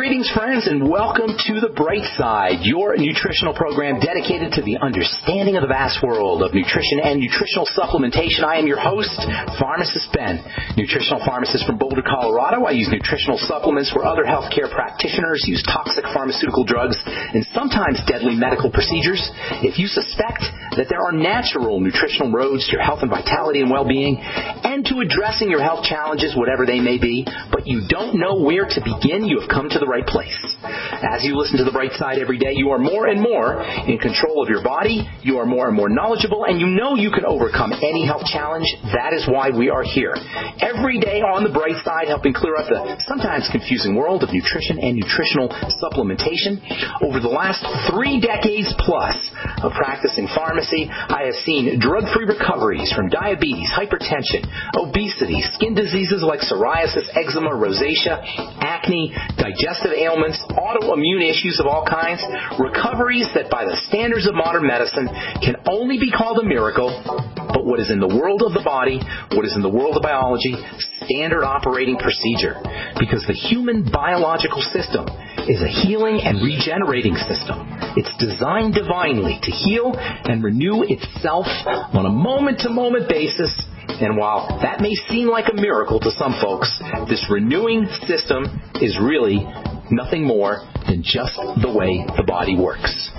Greetings, friends, and welcome to The Bright Side, your nutritional program dedicated to the understanding of the vast world of nutrition and nutritional supplementation. I am your host, Pharmacist Ben, nutritional pharmacist from Boulder, Colorado. I use nutritional supplements where other healthcare practitioners use toxic pharmaceutical drugs and sometimes deadly medical procedures. If you suspect that there are natural nutritional roads to your health and vitality and well-being and to addressing your health challenges, whatever they may be, but you don't know where to begin, you have come to the right place. As you listen to The Bright Side every day, you are more and more in control of your body, you are more and more knowledgeable, and you know you can overcome any health challenge. That is why we are here. Every day on The Bright Side, helping clear up the sometimes confusing world of nutrition and nutritional supplementation. Over the last 3 decades plus of practicing pharmacy, I have seen drug-free recoveries from diabetes, hypertension, obesity, skin diseases like psoriasis, eczema, rosacea, acne, digestive ailments, autoimmune issues of all kinds, recoveries that by the standards of modern medicine can only be called a miracle, but what is in the world of the body, what is in the world of biology, standard operating procedure. Because the human biological system is a healing and regenerating system. It's designed divinely to heal and renew itself on a moment-to-moment basis. And while that may seem like a miracle to some folks, this renewing system is really nothing more than just the way the body works.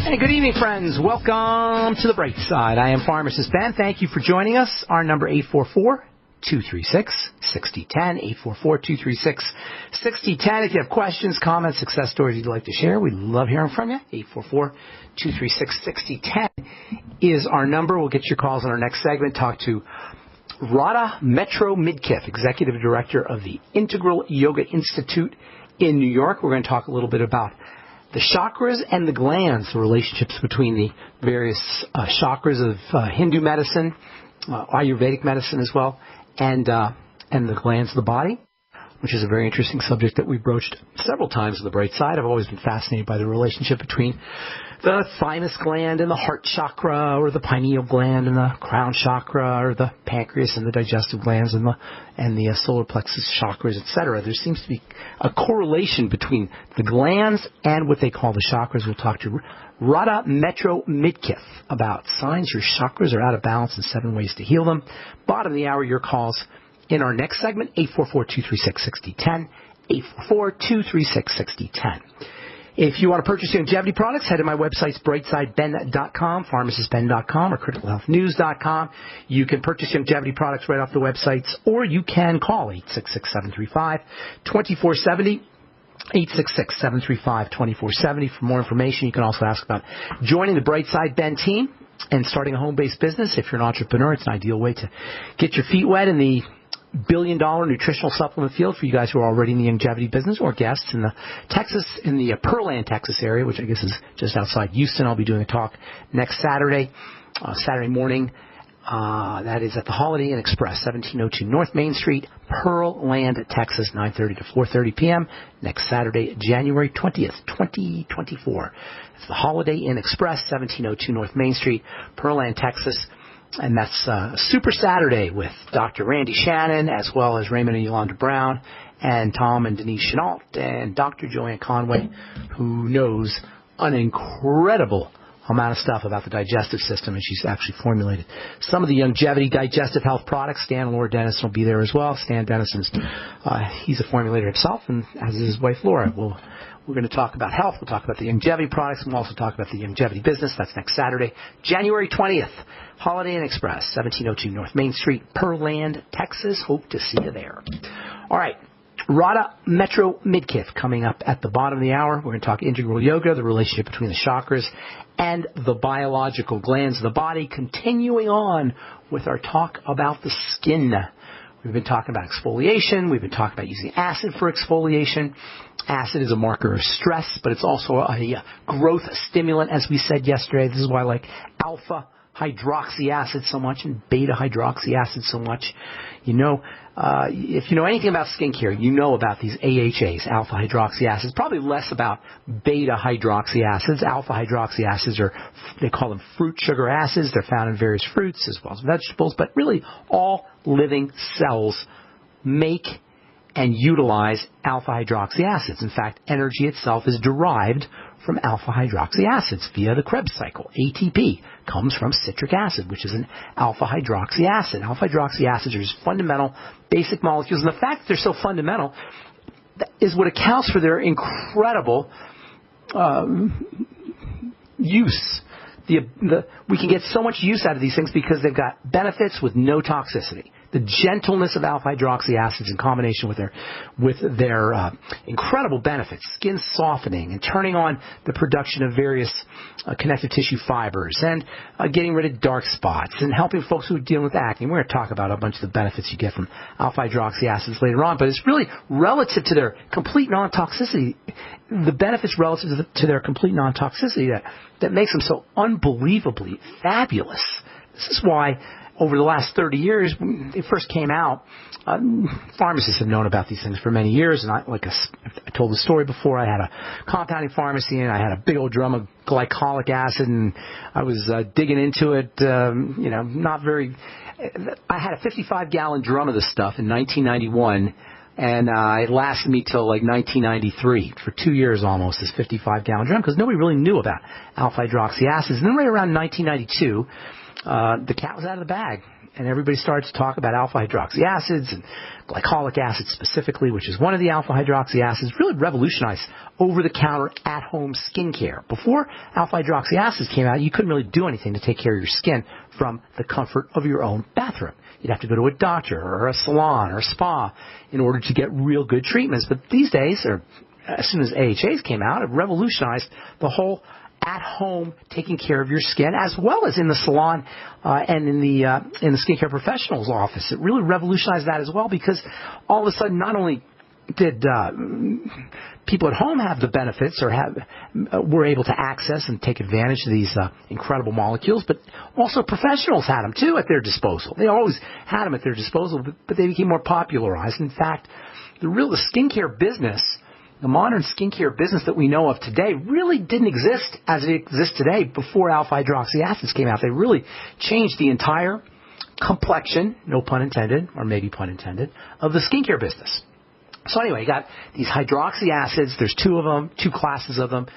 Hey, good evening, friends. Welcome to The Bright Side. I am Pharmacist Ben. Thank you for joining us. Our number 844-236-6010, 844-236-6010. If you have questions, comments, success stories you'd like to share, we'd love hearing from you. 844-236-6010 is our number. We'll get your calls in our next segment. Talk to Radha Metro-Midkiff, Executive Director of the Integral Yoga Institute in New York. We're going to talk a little bit about the chakras and the glands, the relationships between the various chakras of Hindu medicine, Ayurvedic medicine as well, and the glands of the body, which is a very interesting subject that we broached several times on The Bright Side. I've always been fascinated by the relationship between the thymus gland and the heart chakra, or the pineal gland and the crown chakra, or the pancreas and the digestive glands and the solar plexus chakras, etc. There seems to be a correlation between the glands and what they call the chakras. We'll talk to Radha Metro-Midkiff about signs your chakras are out of balance and 7 ways to heal them. Bottom of the hour, your calls in our next segment, 844-236-6010, 844-236-6010. If you want to purchase longevity products, head to my websites, brightsideben.com, pharmacistben.com, or criticalhealthnews.com. You can purchase longevity products right off the websites, or you can call 866-735-2470. 866-735-2470 for more information. You can also ask about joining the Brightside Ben team and starting a home-based business. If you're an entrepreneur, it's an ideal way to get your feet wet in the billion-dollar nutritional supplement field for you guys who are already in the longevity business, or guests in the Pearland, Texas area, which I guess is just outside Houston. I'll be doing a talk next Saturday morning. That is at the Holiday Inn Express, 1702 North Main Street, Pearland, Texas, 9:30 to 4:30 p.m. next Saturday, January 20th, 2024. It's the Holiday Inn Express, 1702 North Main Street, Pearland, Texas. And that's Super Saturday with Dr. Randy Shannon, as well as Raymond and Yolanda Brown, and Tom and Denise Chenault, and Dr. Joanne Conway, who knows an incredible amount of stuff about the digestive system, and she's actually formulated some of the longevity digestive health products. Stan and Laura Dennison will be there as well. Stan Dennison's, he's a formulator himself, and as is his wife Laura. We're going to talk about health. We'll talk about the longevity products, and we'll also talk about the longevity business. That's next Saturday, January 20th. Holiday Inn Express, 1702 North Main Street, Pearland, Texas. Hope to see you there. All right. Radha Metro-Midkiff coming up at the bottom of the hour. We're going to talk integral yoga, the relationship between the chakras and the biological glands of the body. Continuing on with our talk about the skin. We've been talking about exfoliation. We've been talking about using acid for exfoliation. Acid is a marker of stress, but it's also a growth stimulant, as we said yesterday. This is why I like alpha hydroxy acid so much and beta hydroxy acid so much. You know, if you know anything about skincare, you know about these AHAs, alpha hydroxy acids. Probably less about beta hydroxy acids. Alpha hydroxy acids are, they call them fruit sugar acids. They're found in various fruits as well as vegetables, but really all living cells make and utilize alpha hydroxy acids. In fact, energy itself is derived from alpha hydroxy acids via the Krebs cycle. ATP comes from citric acid, which is an alpha hydroxy acid. Alpha hydroxy acids are just fundamental, basic molecules. And the fact that they're so fundamental is what accounts for their incredible use. We can get so much use out of these things because they've got benefits with no toxicity. The gentleness of alpha hydroxy acids in combination with their incredible benefits, skin softening and turning on the production of various connective tissue fibers and getting rid of dark spots and helping folks who are dealing with acne. We're going to talk about a bunch of the benefits you get from alpha hydroxy acids later on, but it's really relative to their complete non-toxicity, the benefits relative to their complete non-toxicity that makes them so unbelievably fabulous. This is why over the last 30 years, when they first came out, pharmacists have known about these things for many years. And I told the story before, I had a compounding pharmacy and I had a big old drum of glycolic acid and I was digging into it, I had a 55-gallon drum of this stuff in 1991. And it lasted me till like 1993, for 2 years almost, this 55-gallon drum, because nobody really knew about alpha hydroxy acids. And then right around 1992, the cat was out of the bag, and everybody started to talk about alpha hydroxy acids and glycolic acid specifically, which is one of the alpha hydroxy acids, really revolutionized over-the-counter at-home skincare. Before alpha hydroxy acids came out, you couldn't really do anything to take care of your skin from the comfort of your own bathroom. You'd have to go to a doctor or a salon or a spa in order to get real good treatments. But these days, or as soon as AHAs came out, it revolutionized the whole at-home taking care of your skin, as well as in the salon and in the skincare professional's office. It really revolutionized that as well, because all of a sudden, not only did people at home have the benefits or were able to access and take advantage of these incredible molecules, but also professionals had them too at their disposal. They always had them at their disposal, but they became more popularized. In fact, the skincare business, the modern skincare business that we know of today, really didn't exist as it exists today before alpha hydroxy acids came out. They really changed the entire complexion, no pun intended, or maybe pun intended, of the skincare business. So anyway, you got these hydroxy acids. There's two of them, two classes of them.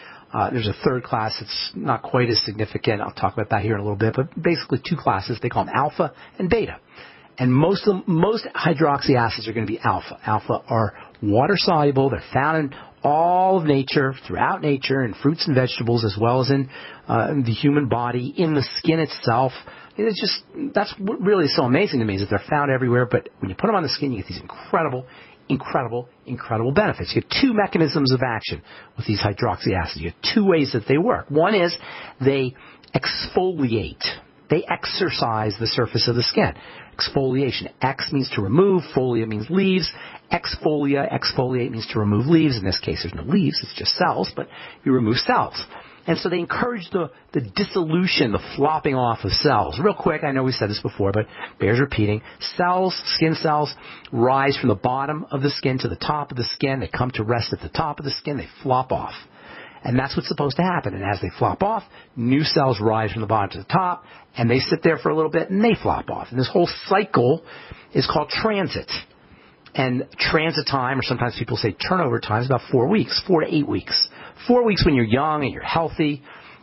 There's a third class that's not quite as significant. I'll talk about that here in a little bit. But basically two classes. They call them alpha and beta. And most hydroxy acids are going to be alpha. Alpha are water soluble. They're found in all of nature, throughout nature, in fruits and vegetables, as well as in the human body, in the skin itself. That's what really is so amazing to me, is that they're found everywhere. But when you put them on the skin, you get these incredible benefits. You have two mechanisms of action with these hydroxy acids. You have two ways that they work. One is they exfoliate. They exercise the surface of the skin. Exfoliation. Ex means to remove. Folia means leaves. Exfoliate means to remove leaves. In this case, there's no leaves. It's just cells, but you remove cells. And so they encourage the dissolution, the flopping off of cells. Real quick, I know we said this before, but bears repeating. Skin cells, rise from the bottom of the skin to the top of the skin. They come to rest at the top of the skin. They flop off. And that's what's supposed to happen. And as they flop off, new cells rise from the bottom to the top, and they sit there for a little bit, and they flop off. And this whole cycle is called transit. And transit time, or sometimes people say turnover time, is about 4 weeks, 4 to 8 weeks. 4 weeks when you're young and you're healthy.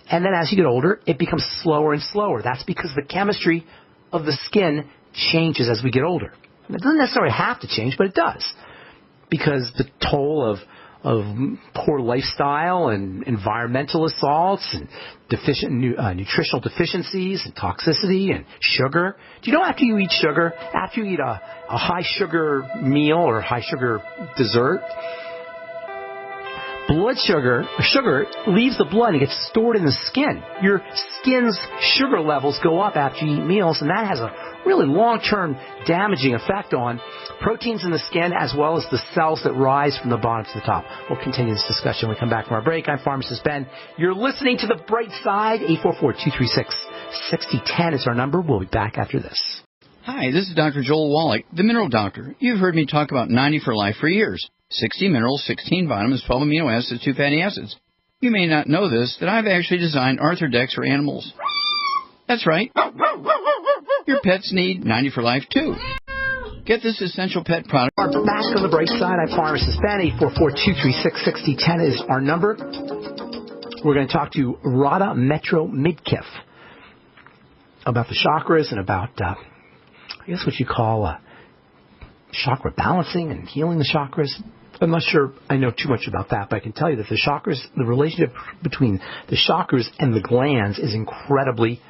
And then as you get older, it becomes slower and slower. That's because the chemistry of the skin changes as we get older. And it doesn't necessarily have to change, but it does. Because the toll of poor lifestyle and environmental assaults and nutritional deficiencies and toxicity and sugar. Do you know after you eat sugar, after you eat a high sugar meal or high sugar dessert, sugar leaves the blood and gets stored in the skin. Your skin's sugar levels go up after you eat meals, and that has a really long-term damaging effect on proteins in the skin as well as the cells that rise from the bottom to the top. We'll continue this discussion when we come back from our break. I'm Pharmacist Ben. You're listening to The Bright Side. 844-236-6010 is our number. We'll be back after this. Hi, this is Dr. Joel Wallach, the Mineral Doctor. You've heard me talk about 90 for Life for years. 60 minerals, 16 vitamins, 12 amino acids, 2 fatty acids. You may not know this, that I've actually designed Arthrodex for animals. That's right. Your pets need 90 for Life, too. Get this essential pet product. Back on the bright side, I'm Pharmacist Ben. 844-236-6010 is our number. We're going to talk to Radha Metro-Midkiff about the chakras and about, I guess what you call chakra balancing and healing the chakras. I'm not sure I know too much about that, but I can tell you that the chakras, the relationship between the chakras and the glands is incredibly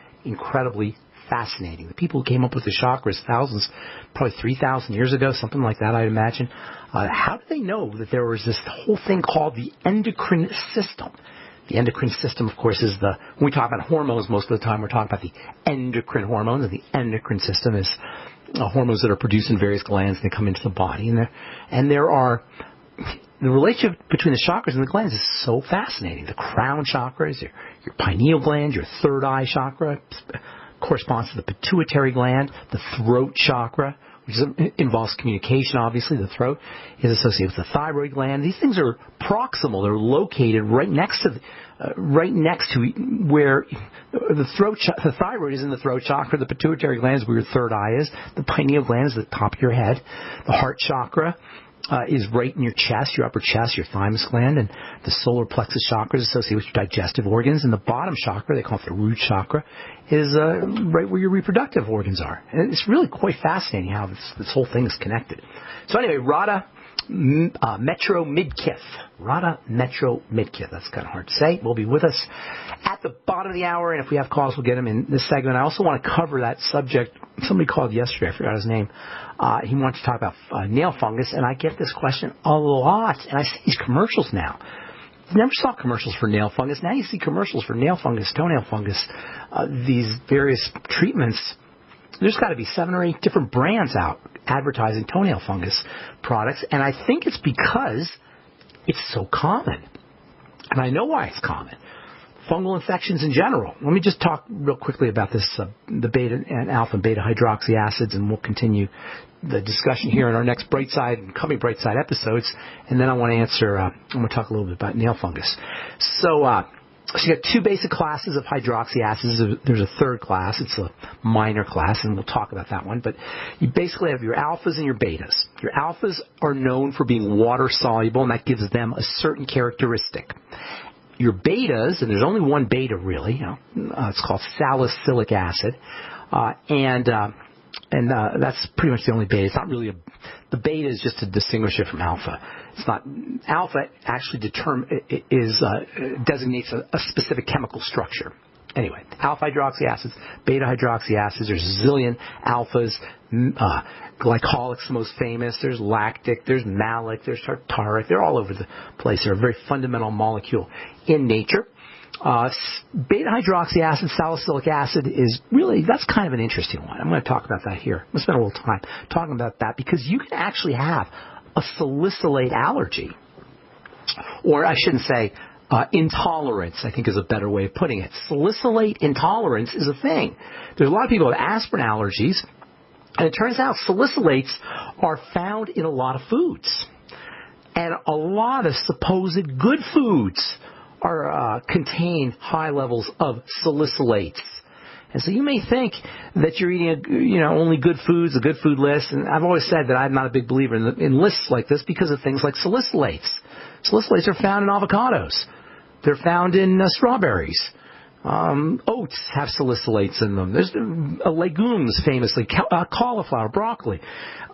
fascinating. The people who came up with the chakras thousands, probably 3,000 years ago, something like that, I'd imagine. How did they know that there was this whole thing called the endocrine system? The endocrine system, of course, is when we talk about hormones, most of the time we're talking about the endocrine hormones, and the endocrine system is hormones that are produced in various glands, and they come into the body. And there are, the relationship between the chakras and the glands is so fascinating. The crown chakra is your pineal gland, your third eye chakra corresponds to the pituitary gland, the throat chakra, which involves communication, obviously. The throat is associated with the thyroid gland. These things are proximal. They're located right next to where the thyroid is in the throat chakra. The pituitary gland is where your third eye is. The pineal gland is at the top of your head. The heart chakra is right in your chest, your upper chest, your thymus gland, and the solar plexus chakra is associated with your digestive organs. And the bottom chakra, they call it the root chakra, is right where your reproductive organs are. And it's really quite fascinating how this whole thing is connected. So anyway, Radha Metro-Midkiff. Radha Metro-Midkiff. That's kind of hard to say. Will be with us at the bottom of the hour, and if we have calls, we'll get them in this segment. I also want to cover that subject. Somebody called yesterday. I forgot his name. He wants to talk about nail fungus, and I get this question a lot. And I see these commercials now. Never saw commercials for nail fungus. Now you see commercials for nail fungus, toenail fungus, these various treatments. There's got to be 7 or 8 different brands out advertising toenail fungus products, and I think it's because it's so common. And I know why it's common. Fungal infections in general. Let me just talk real quickly about this, the beta and alpha and beta hydroxy acids, and we'll continue the discussion here in our next Bright Side and coming Bright Side episodes. And then I want to I'm going to talk a little bit about nail fungus. So you got 2 basic classes of hydroxy acids. There's a third class. It's a minor class, and we'll talk about that one. But you basically have your alphas and your betas. Your alphas are known for being water-soluble, and that gives them a certain characteristic. Your betas, and there's only one beta really, it's called salicylic acid, and that's pretty much the only beta. It's not really the beta is just to distinguish it from alpha. It's not alpha actually designates a specific chemical structure. Anyway, alpha hydroxy acids, beta hydroxy acids. There's a zillion alphas. Glycolic's the most famous. There's lactic. There's malic. There's tartaric. They're all over the place. They're a very fundamental molecule in nature. Beta hydroxy acid, salicylic acid is really, that's kind of an interesting one. I'm going to talk about that here. I'm going to spend a little time talking about that because you can actually have a salicylate allergy. Or I shouldn't say intolerance, I think is a better way of putting it. Salicylate intolerance is a thing. There's a lot of people with aspirin allergies, and it turns out salicylates are found in a lot of foods. And a lot of supposed good foods contain high levels of salicylates. And so you may think that you're eating, only good foods, a good food list. And I've always said that I'm not a big believer in lists like this because of things like salicylates. Salicylates are found in avocados. They're found in strawberries. Oats have salicylates in them. There's legumes, famously, cauliflower, broccoli,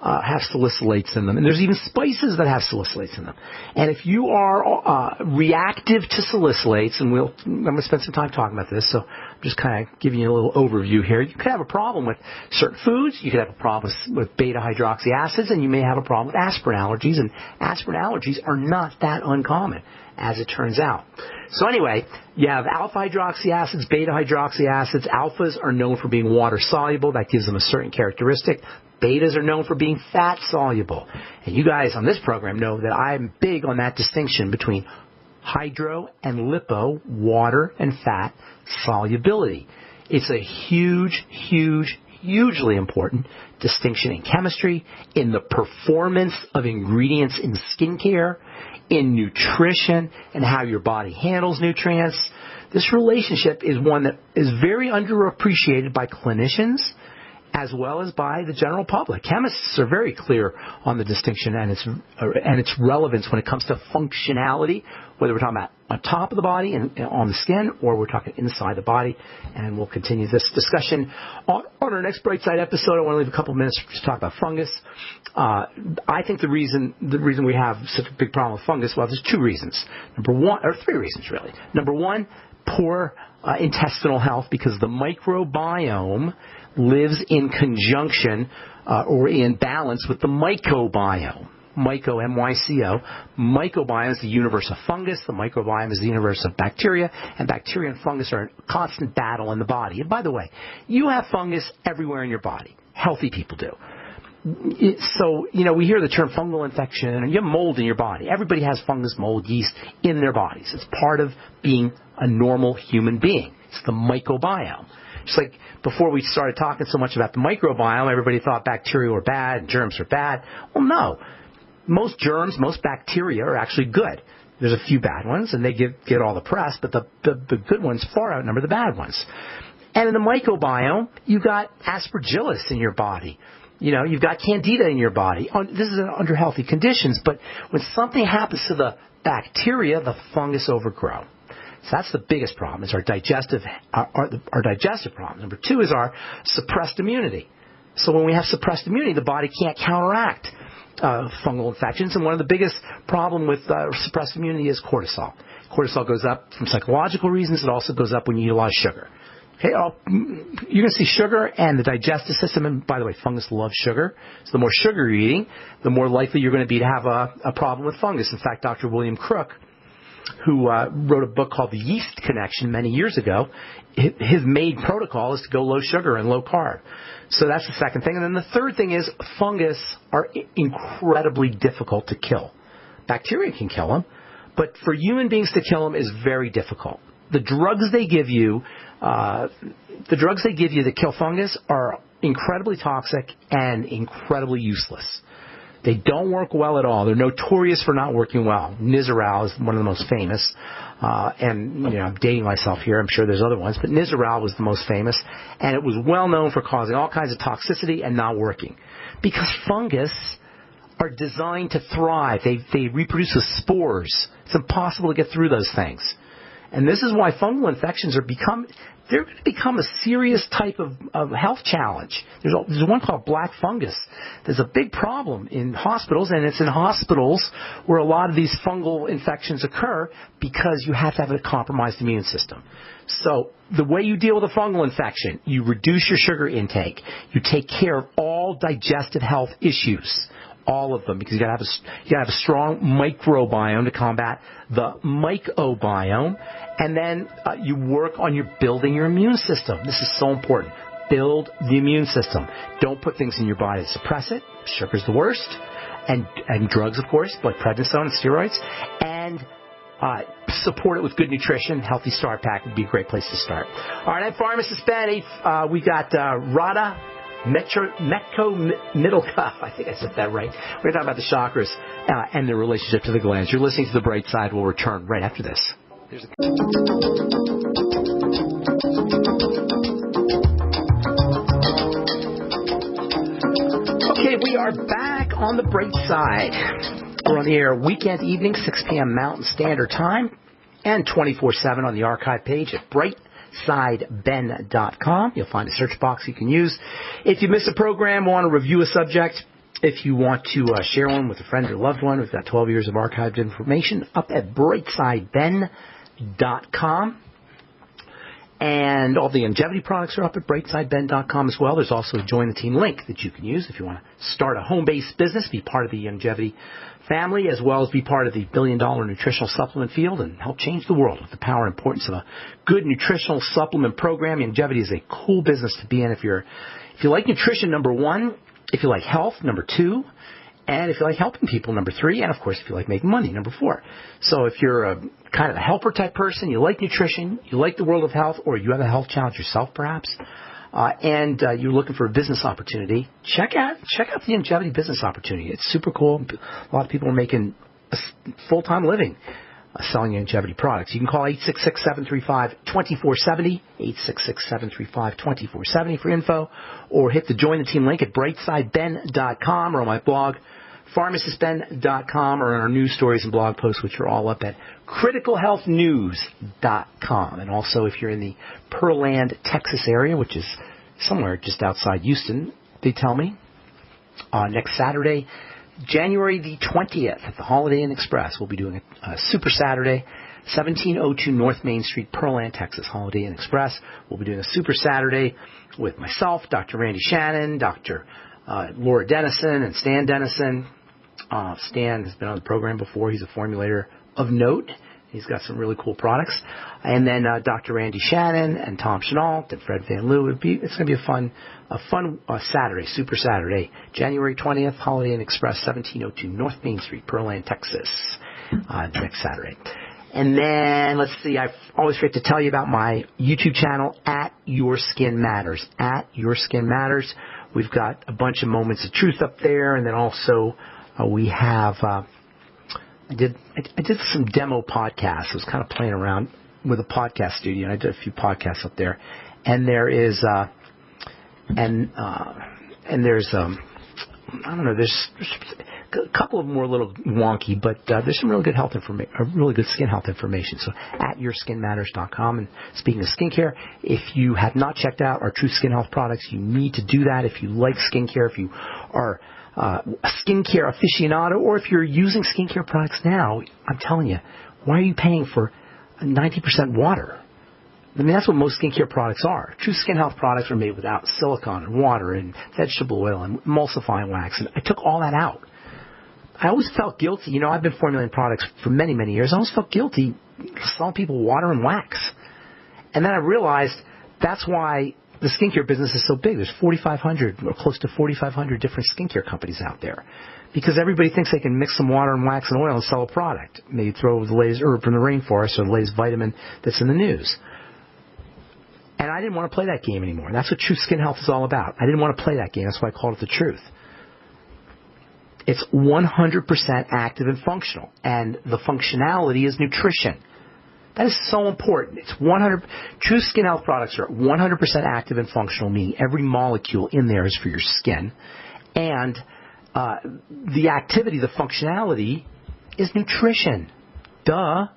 have salicylates in them. And there's even spices that have salicylates in them. And if you are reactive to salicylates, and I'm going to spend some time talking about this, so I'm just kind of giving you a little overview here. You could have a problem with certain foods. You could have a problem with beta hydroxy acids, and you may have a problem with aspirin allergies. And aspirin allergies are not that uncommon, as it turns out. So anyway, you have alpha hydroxy acids, beta hydroxy acids. Alphas are known for being water soluble. That gives them a certain characteristic. Betas are known for being fat soluble. And you guys on this program know that I'm big on that distinction between hydro and lipo, water and fat solubility. It's a hugely important distinction in chemistry, in the performance of ingredients in skincare, in nutrition, and how your body handles nutrients. This relationship is one that is very underappreciated by clinicians as well as by the general public. Chemists are very clear on the distinction and its relevance when it comes to functionality, whether we're talking about on top of the body and on the skin, or we're talking inside the body. And we'll continue this discussion on our next Bright Side episode. I want to leave a couple minutes to talk about fungus. I think the reason we have such a big problem with fungus, well, there's two reasons. Three reasons really. Number one, poor intestinal health, because the microbiome lives in conjunction or in balance with the mycobiome. M-Y-C-O. Mycobiome is the universe of fungus. The microbiome is the universe of bacteria. And bacteria and fungus are in constant battle in the body. And by the way, you have fungus everywhere in your body. Healthy people do. So, we hear the term fungal infection, and you have mold in your body. Everybody has fungus, mold, yeast in their bodies. It's part of being a normal human being. It's the mycobiome. Just like before we started talking so much about the microbiome, everybody thought bacteria were bad and germs are bad. Well, no. Most germs, most bacteria are actually good. There's a few bad ones, and they get all the press, but the good ones far outnumber the bad ones. And in the microbiome, you've got aspergillus in your body. You've got candida in your body. This is under healthy conditions, but when something happens to the bacteria, the fungus overgrow. So that's the biggest problem, is our digestive problem. Number two is our suppressed immunity. So when we have suppressed immunity, the body can't counteract fungal infections, and one of the biggest problem with suppressed immunity is cortisol. Cortisol goes up from psychological reasons. It also goes up when you eat a lot of sugar. Okay, you're going to see sugar and the digestive system, and by the way, fungus loves sugar. So the more sugar you're eating, the more likely you're going to be to have a problem with fungus. In fact, Dr. William Crook, who wrote a book called The Yeast Connection many years ago, his main protocol is to go low sugar and low carb. So that's the second thing. And then the third thing is fungus are incredibly difficult to kill. Bacteria can kill them, but for human beings to kill them is very difficult. The drugs they give you that kill fungus are incredibly toxic and incredibly useless. They don't work well at all. They're notorious for not working well. Nizoral is one of the most famous. And I'm dating myself here. I'm sure there's other ones. But Nizoral was the most famous. And it was well known for causing all kinds of toxicity and not working. Because fungus are designed to thrive. They reproduce with spores. It's impossible to get through those things. And this is why fungal infections they're going to become a serious type of health challenge. There's one called black fungus. There's a big problem in hospitals, and it's in hospitals where a lot of these fungal infections occur because you have to have a compromised immune system. So the way you deal with a fungal infection, you reduce your sugar intake. You take care of all digestive health issues. All of them, because you got to have a strong microbiome to combat the mycobiome, and then you work on building your immune system. This is so important. Build the immune system. Don't put things in your body to suppress it. Sugar's the worst, and drugs, of course, like prednisone and steroids, and support it with good nutrition. Healthy Start Pack would be a great place to start. All right, I'm Pharmacist Ben. We got Radha Metro-Midkiff. I think I said that right. We're going to talk about the chakras and their relationship to the glands. You're listening to The Bright Side. We'll return right after this. Okay, we are back on The Bright Side. We're on the air weekend evening, 6 p.m. Mountain Standard Time, and 24/7 on the archive page at brightsideben.com. You'll find a search box you can use. If you miss a program, want to review a subject, if you want to share one with a friend or loved one, we've got 12 years of archived information up at brightsideben.com. And all the longevity products are up at brightsideben.com as well. There's also a Join the Team link that you can use if you want to start a home-based business, be part of the longevity family, as well as be part of the billion-dollar nutritional supplement field and help change the world with the power and importance of a good nutritional supplement program. Longevity is a cool business to be in if you like nutrition, number one, if you like health, number two, and if you like helping people, number three, and of course if you like making money, number four. So if you're a kind of a helper type person, you like nutrition, you like the world of health, or you have a health challenge yourself perhaps, and you're looking for a business opportunity, check out the longevity business opportunity. It's super cool. A lot of people are making a full-time living selling longevity products. You can call 866-735-2470, 866-735-2470 for info, or hit the Join the Team link at brightsideben.com or on my blog, pharmacistben.com, or on our news stories and blog posts, which are all up at criticalhealthnews.com. And also, if you're in the Pearland, Texas area, which is somewhere just outside Houston, they tell me, next Saturday, January the 20th at the Holiday Inn Express, we'll be doing a Super Saturday, 1702 North Main Street, Pearland, Texas, Holiday Inn Express. We'll be doing a Super Saturday with myself, Dr. Randy Shannon, Dr. Laura Dennison, and Stan Dennison. Stan has been on the program before. He's a formulator of note. He's got some really cool products. And then Dr. Randy Shannon and Tom Chenault and Fred Van Loo. It's going to be a fun Saturday, Super Saturday, January 20th, Holiday Inn Express, 1702 North Main Street, Pearland, Texas, next Saturday. And then, let's see, I always forget to tell you about my YouTube channel, At Your Skin Matters. At Your Skin Matters. We've got a bunch of moments of truth up there, and then also we have... I did some demo podcasts. I was kind of playing around with a podcast studio, and I did a few podcasts up there. And there is, and there's, I don't know, there's a couple of them were a little wonky, but there's some really good health information, really good skin health information. So at yourskinmatters.com. And speaking of skincare, if you have not checked out our True Skin Health products, you need to do that. If you like skincare, if you are a skincare aficionado, or if you're using skincare products now, I'm telling you, why are you paying for 90% water? I mean, that's what most skincare products are. True Skin Health products are made without silicone and water and vegetable oil and emulsifying wax, and I took all that out. I always felt guilty. You know, I've been formulating products for many, many years. I always felt guilty selling people water and wax. And then I realized that's why the skincare business is so big. There's 4,500 or close to 4,500 different skincare companies out there, because everybody thinks they can mix some water and wax and oil and sell a product. Maybe throw the latest herb from the rainforest or the latest vitamin that's in the news. And I didn't want to play that game anymore. That's what True Skin Health is all about. I didn't want to play that game. That's why I called it the truth. It's 100% active and functional, and the functionality is nutrition. That is so important. It's 100. True Skin Health products are 100% active and functional, meaning every molecule in there is for your skin. And the activity, the functionality, is nutrition. Duh.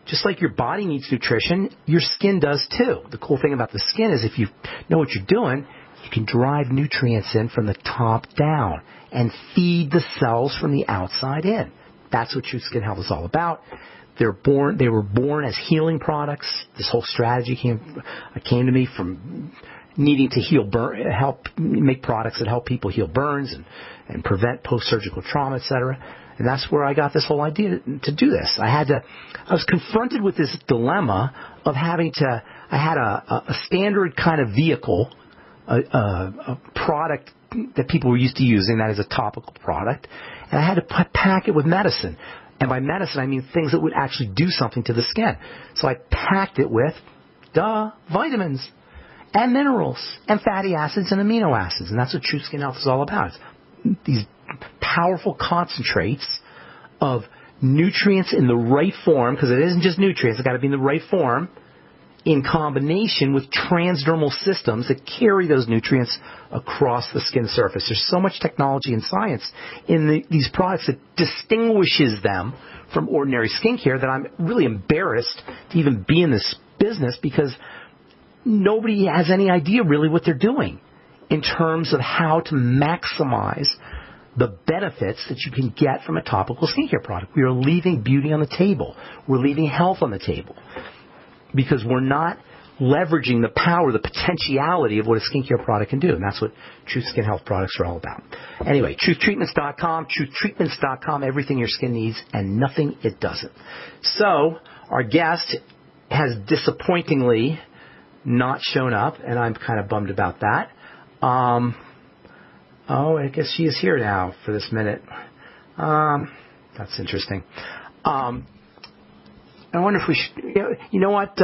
Just like your body needs nutrition, your skin does too. The cool thing about the skin is if you know what you're doing, you can drive nutrients in from the top down and feed the cells from the outside in. That's what True Skin Health is all about. They were born as healing products. This whole strategy came to me from needing to help make products that help people heal burns and prevent post-surgical trauma, etc. And that's where I got this whole idea to do this. I was confronted with this dilemma of I had a standard kind of vehicle, a product that people were used to using, that is a topical product, and I had to pack it with medicine. And by medicine, I mean things that would actually do something to the skin. So I packed it with, vitamins and minerals and fatty acids and amino acids. And that's what True Skin Health is all about. It's these powerful concentrates of nutrients in the right form, because it isn't just nutrients, it's got to be in the right form, in combination with transdermal systems that carry those nutrients across the skin surface. There's so much technology and science in these products that distinguishes them from ordinary skincare that I'm really embarrassed to even be in this business, because nobody has any idea really what they're doing in terms of how to maximize the benefits that you can get from a topical skincare product. We are leaving beauty on the table. We're leaving health on the table, because we're not leveraging the power, the potentiality of what a skincare product can do. And that's what True Skin Health products are all about. Anyway, TruthTreatments.com, TruthTreatments.com, everything your skin needs and nothing it doesn't. So, our guest has disappointingly not shown up, and I'm kind of bummed about that. I guess she is here now for this minute. That's interesting. I wonder if we should, you know what,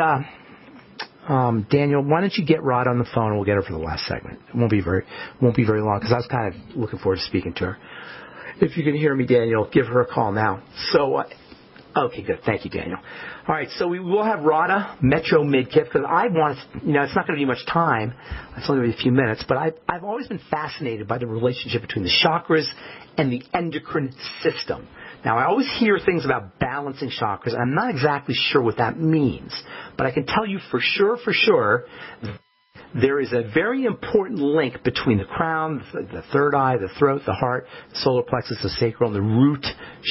Daniel, why don't you get Rod on the phone and we'll get her for the last segment. It won't be very long, because I was kind of looking forward to speaking to her. If you can hear me, Daniel, give her a call now. So Okay, good. Thank you, Daniel. All right, so we will have Radha Metro-Midkiff, because I want to, it's not going to be much time. It's only going to be a few minutes, but I've always been fascinated by the relationship between the chakras and the endocrine system. Now, I always hear things about balancing chakras, and I'm not exactly sure what that means, but I can tell you for sure, there is a very important link between the crown, the third eye, the throat, the heart, the solar plexus, the sacral, and the root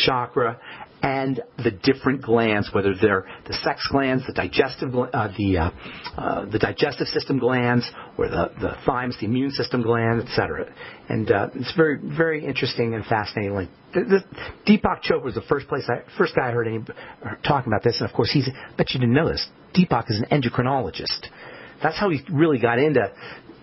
chakra, and the different glands, whether they're the sex glands, the digestive system glands, or the thymus, the immune system gland, etc. And it's very, very interesting and fascinating link. Deepak Chopra was the first guy I heard talking about this, and of course, I bet you didn't know this. Deepak is an endocrinologist. That's how he really got into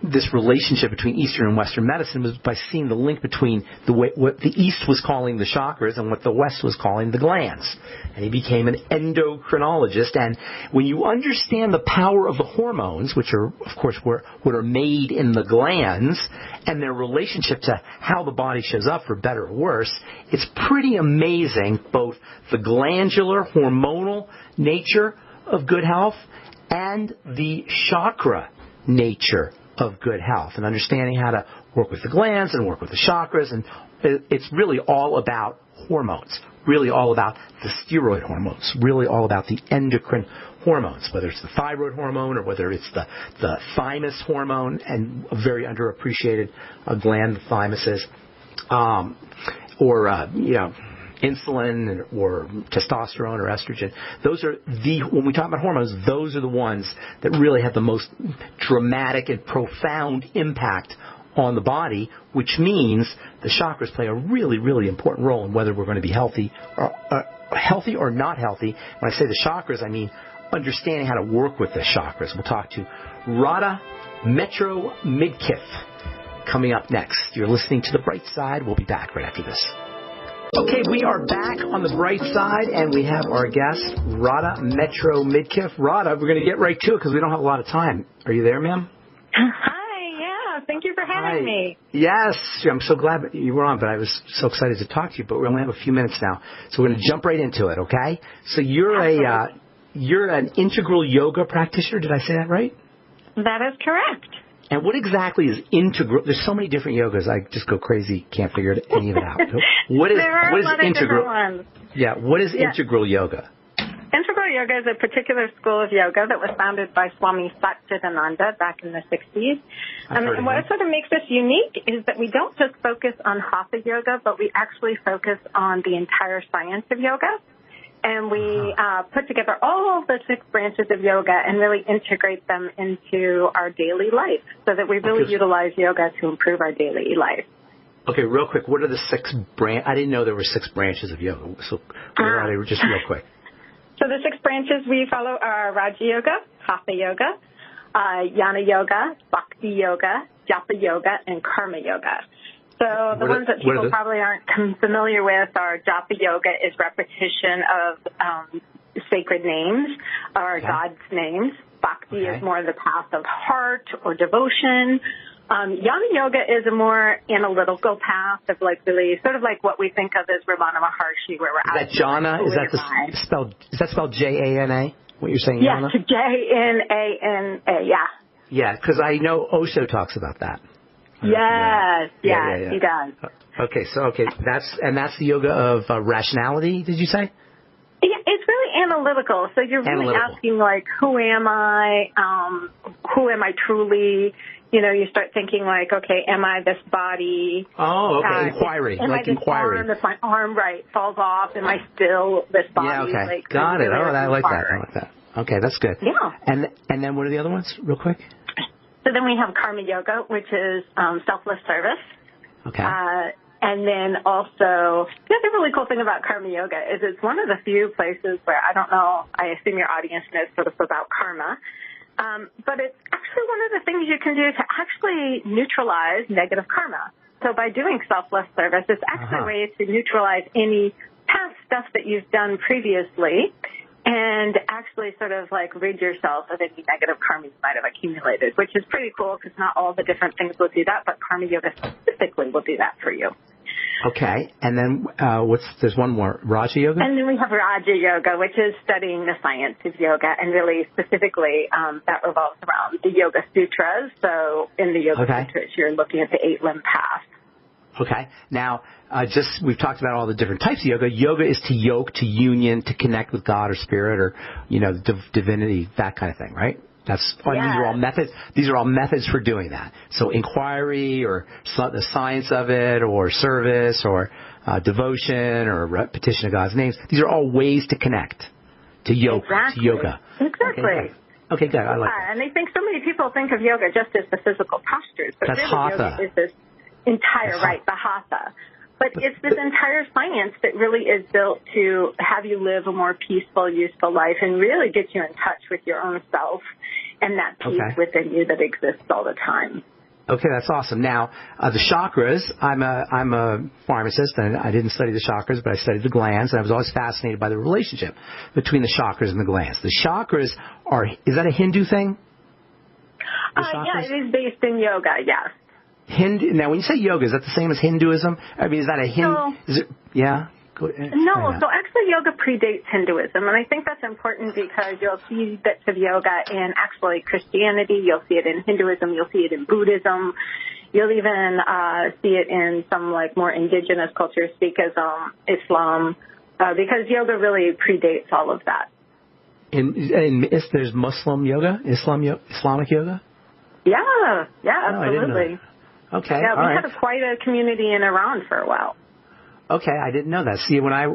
this relationship between Eastern and Western medicine, was by seeing the link between what the East was calling the chakras and what the West was calling the glands. And he became an endocrinologist. And when you understand the power of the hormones, which are, of course, what are made in the glands, and their relationship to how the body shows up, for better or worse, it's pretty amazing, both the glandular, hormonal nature of good health and the chakra nature of good health, and understanding how to work with the glands and work with the chakras. And it's really all about hormones, really all about the steroid hormones, really all about the endocrine hormones, whether it's the thyroid hormone or whether it's the thymus hormone, and a very underappreciated gland the thymus is, insulin or testosterone or estrogen. Those are when we talk about hormones, those are the ones that really have the most dramatic and profound impact on the body, which means the chakras play a really, really important role in whether we're going to be healthy or not healthy. When I say the chakras, I mean understanding how to work with the chakras. We'll talk to Radha Metro-Midkiff coming up next. You're listening to The Bright Side. We'll be back right after this. Okay, we are back on The Bright Side, and we have our guest, Radha Metro-Midkiff. Radha, we're going to get right to it because we don't have a lot of time. Are you there, ma'am? Hi, yeah. Thank you for having me. Yes, I'm so glad you were on, but I was so excited to talk to you, but we only have a few minutes now. So we're going to jump right into it, okay? So you're an integral yoga practitioner. Did I say that right? That is correct. And what exactly is integral? There's so many different yogas. I just go crazy, can't figure any of it out. What is integral? Ones. Yeah, what is integral yoga? Integral yoga is a particular school of yoga that was founded by Swami Satchidananda back in the 60s. And what sort of makes us unique is that we don't just focus on hatha yoga, but we actually focus on the entire science of yoga. And we put together all of the 6 branches of yoga and really integrate them into our daily life so that we really utilize yoga to improve our daily life. Okay, real quick, what are the 6 branches? I didn't know there were 6 branches of yoga. So just real quick. So the 6 branches we follow are Raja Yoga, Hatha Yoga, Jnana Yoga, Bhakti Yoga, Japa Yoga, and Karma Yoga. So the ones that people probably aren't familiar with are Japa Yoga is repetition of sacred names or God's names. Bhakti is more the path of heart or devotion. Jnana Yoga is a more analytical path of really sort of like what we think of as Ramana Maharshi, where we're Is that jhana? Is that spelled J-A-N-A? What you're saying, yes, jhana? Yes, J-N-A-N-A, yeah. Yeah, because I know Osho talks about that. Yes, he does. Okay, that's the yoga of rationality, did you say? Yeah, it's really analytical. So you're really asking, who am I? Who am I truly? You start thinking okay, am I this body? Oh, okay, inquiry. Am I this inquiry. arm? If my arm falls off, am I still this body? Yeah, okay. Got it. I like that. Okay, that's good. Yeah. And then what are the other ones, real quick? So then we have Karma Yoga, which is selfless service. Okay. And then also, the other really cool thing about Karma Yoga is it's one of the few places where, I don't know, I assume your audience knows sort of about karma, but it's actually one of the things you can do to actually neutralize negative karma. So by doing selfless service, it's actually a way to neutralize any past stuff that you've done previously and actually sort of rid yourself of any negative karma you might have accumulated, which is pretty cool because not all the different things will do that, but Karma Yoga specifically will do that for you. Okay, and then there's one more, Raja Yoga? And then we have Raja Yoga, which is studying the science of yoga, and really specifically that revolves around the Yoga Sutras. So in the Yoga Sutras, you're looking at the 8-limb path. Okay. Now, we've talked about all the different types of yoga. Yoga is to yoke, to union, to connect with God or spirit or, divinity, that kind of thing, right? These are all methods. These are all methods for doing that. So inquiry or the science of it or service or devotion or repetition of God's names. These are all ways to connect, to yoke, to yoga. Exactly. Okay, good. I like that. And I think so many people think of yoga just as the physical postures, but that's really hatha. Yoga is this entire, the hatha. But it's this entire science that really is built to have you live a more peaceful, useful life and really get you in touch with your own self and that peace within you that exists all the time. Okay, that's awesome. Now, the chakras, I'm a pharmacist, and I didn't study the chakras, but I studied the glands, and I was always fascinated by the relationship between the chakras and the glands. The chakras is that a Hindu thing? Yeah, it is based in yoga, yes. Now, when you say yoga, is that the same as Hinduism? I mean, is that a Hindu? No. Is it? Yeah. No, so actually yoga predates Hinduism, and I think that's important because you'll see bits of yoga in actually Christianity, you'll see it in Hinduism, you'll see it in Buddhism, you'll even see it in some more indigenous cultures, Sikhism, Islam, because yoga really predates all of that. There's Muslim yoga, Islamic yoga? Yeah, absolutely. Okay, yeah, we had quite a community in Iran for a while. Okay, I didn't know that. See, when I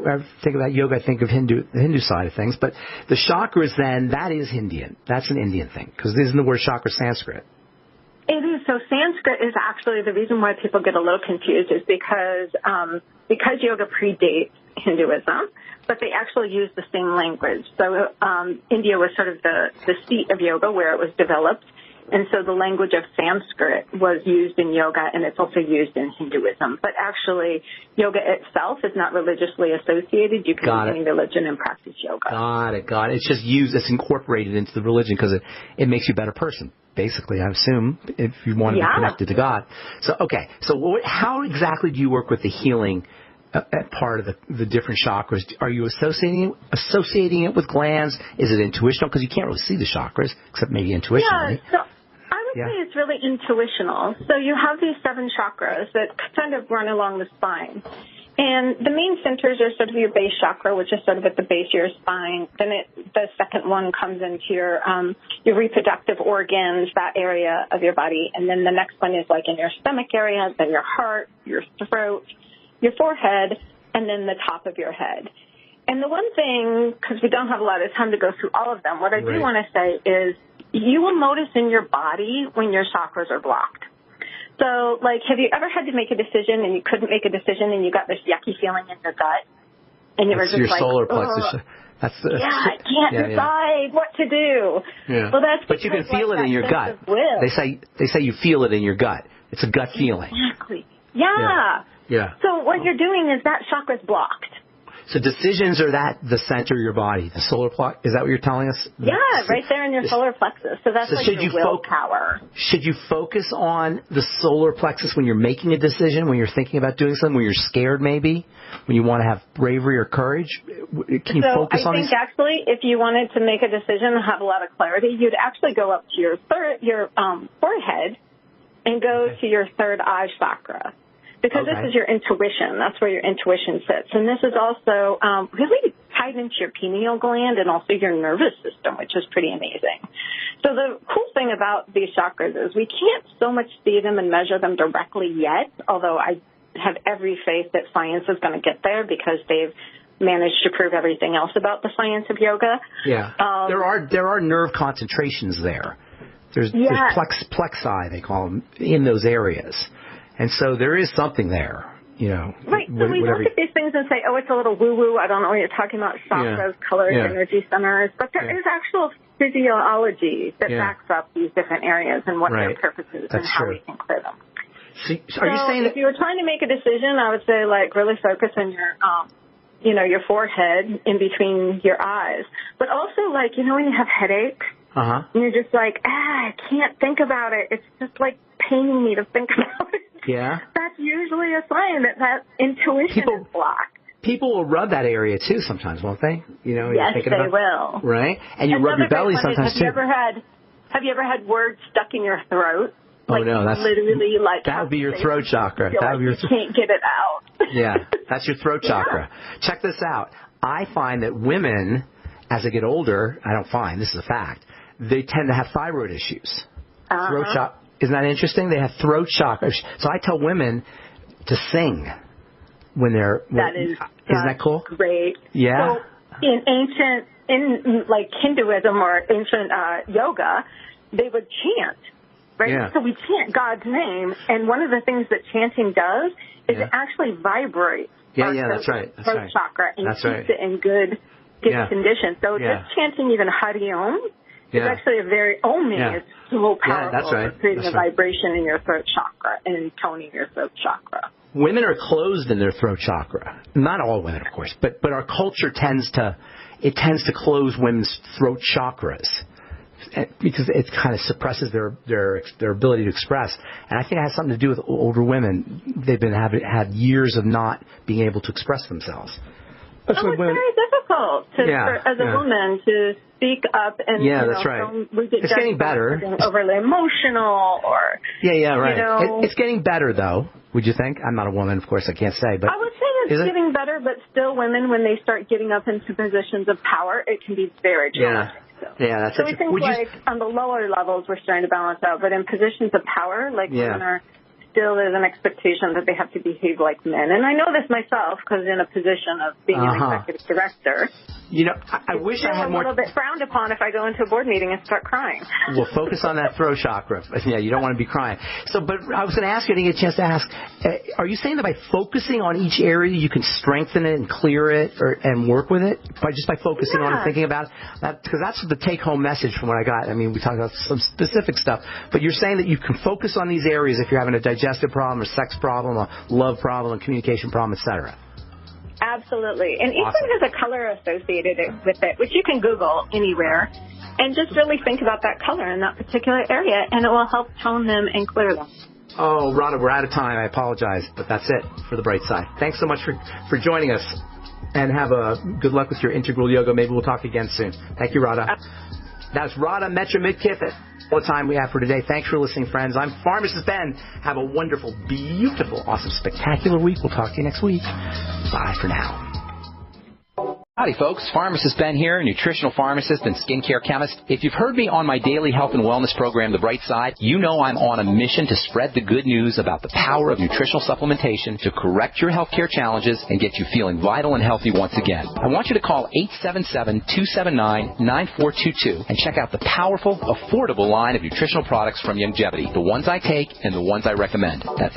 think about yoga, I think of the Hindu side of things. But the chakras, then, that is Indian. That's an Indian thing, because isn't the word chakra Sanskrit? It is. So Sanskrit is actually the reason why people get a little confused is because yoga predates Hinduism, but they actually use the same language. So India was sort of the seat of yoga where it was developed. And so the language of Sanskrit was used in yoga, and it's also used in Hinduism. But actually, yoga itself is not religiously associated. You can use any religion and practice yoga. Got it. It's just it's incorporated into the religion because it makes you a better person, basically, I assume, if you want to be connected to God. So, okay. So how exactly do you work with the healing part of the different chakras? Are you associating it with glands? Is it intuitional? Because you can't really see the chakras, except maybe intuitionally. Yeah, so I would say it's really intuitional. So you have these 7 chakras that kind of run along the spine. And the main centers are sort of your base chakra, which is sort of at the base of your spine. Then the second one comes into your reproductive organs, that area of your body. And then the next one is in your stomach area, then your heart, your throat, your forehead, and then the top of your head. And the one thing, because we don't have a lot of time to go through all of them, what I do want to say is you will notice in your body when your chakras are blocked. So, have you ever had to make a decision and you couldn't make a decision and you got this yucky feeling in your gut? And you were just your solar plexus. I can't decide what to do. Yeah. Well, that's but you can feel it in your gut. They say you feel it in your gut. It's a gut feeling. Exactly. Yeah. So what you're doing is that chakra's blocked. So decisions are the center of your body, the solar plexus. Is that what you're telling us? Yeah, right there in your solar plexus. So that's your willpower. Should you focus on the solar plexus when you're making a decision, when you're thinking about doing something, when you're scared maybe, when you want to have bravery or courage? Can you focus on these? I think actually if you wanted to make a decision and have a lot of clarity, you'd actually go up to your forehead and go to your third eye chakra. Because this is your intuition. That's where your intuition sits. And this is also really tied into your pineal gland and also your nervous system, which is pretty amazing. So the cool thing about these chakras is we can't so much see them and measure them directly yet, although I have every faith that science is going to get there because they've managed to prove everything else about the science of yoga. Yeah. There are nerve concentrations there. There's plexi, they call them, in those areas. And so there is something there, Right. So we look at these things and say, oh, it's a little woo-woo. I don't know what you're talking about, chakras, colors, energy centers. But there is actual physiology that backs up these different areas and what their purpose is and how we can clear them. So are you saying if you were trying to make a decision, I would say, really focus on your, your forehead in between your eyes. But also, when you have headaches Uh-huh. And you're just like, I can't think about it. It's just like paining me to think about it. Yeah. That's usually a sign that intuition is blocked. People will rub that area too sometimes, won't they? You know, yes, you're thinking they about, will. Right? And you rub your belly sometimes too. Have you ever had words stuck in your throat? Like, oh no, that's literally like that would be your throat chakra. That would be you can't get it out. Yeah, that's your throat chakra. Check this out. I find that women, as they get older, this is a fact, they tend to have thyroid issues. Throat chakra. Isn't that interesting? They have throat chakra. So I tell women to sing when they're. Isn't that cool? Great. Yeah. So in like Hinduism or ancient yoga, they would chant. Right? Yeah. So we chant God's name, and one of the things that chanting does is it actually vibrates our throat chakra and keeps it in good condition. So just chanting even Hari Om is actually is so powerful for creating a vibration in your throat chakra and toning your throat chakra. Women are closed in their throat chakra. Not all women, of course, but our culture tends to close women's throat chakras, because it kind of suppresses their ability to express. And I think it has something to do with older women. They've had years of not being able to express themselves. It's very difficult as a woman to speak up and that's right. It's getting better. Overly emotional or right. It's getting better though. Would you think? I'm not a woman, of course. I can't say, but I would say it's getting better. But still, women, when they start getting up into positions of power, it can be very challenging. That's so I think on the lower levels we're starting to balance out, but in positions of power, like women are still there's an expectation that they have to behave like men. And I know this myself because in a position of being an executive director. You know, I wish I had more. A little bit frowned upon if I go into a board meeting and start crying. Well, focus on that throat chakra. Yeah, you don't want to be crying. So, but I was going to ask you, I didn't get a chance to ask, are you saying that by focusing on each area, you can strengthen it and clear it and work with it by focusing on it and thinking about it? Because that's the take-home message from what I got. I mean, we talked about some specific stuff, but you're saying that you can focus on these areas if you're having a digestive problem, a sex problem, a love problem, a communication problem, etc. Absolutely. And each one has a color associated with it, which you can Google anywhere, and just really think about that color in that particular area, and it will help tone them and clear them. Oh, Radha, we're out of time. I apologize, but that's it for The Bright Side. Thanks so much for joining us, and have good luck with your integral yoga. Maybe we'll talk again soon. Thank you, Radha. That's Radha Metro-Midkiff. All the time we have for today. Thanks for listening, friends. I'm Pharmacist Ben. Have a wonderful, beautiful, awesome, spectacular week. We'll talk to you next week. Bye for now. Howdy, folks. Pharmacist Ben here, nutritional pharmacist and skincare chemist. If you've heard me on my daily health and wellness program, The Bright Side, you know I'm on a mission to spread the good news about the power of nutritional supplementation to correct your healthcare challenges and get you feeling vital and healthy once again. I want you to call 877-279-9422 and check out the powerful, affordable line of nutritional products from Longevity, the ones I take and the ones I recommend. That's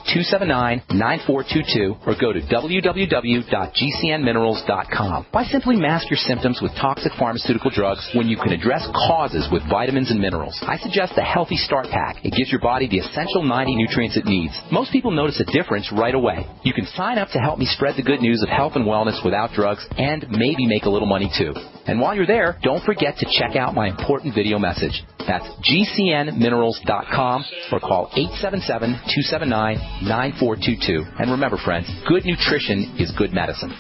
877-279-9422 or go to www.gcnminerals.com. Why simply mask your symptoms with toxic pharmaceutical drugs when you can address causes with vitamins and minerals? I suggest the Healthy Start Pack. It gives your body the essential 90 nutrients it needs. Most people notice a difference right away. You can sign up to help me spread the good news of health and wellness without drugs and maybe make a little money too. And while you're there, don't forget to check out my important video message. That's gcnminerals.com or call 877-279-9422. And remember, friends, good nutrition is good medicine.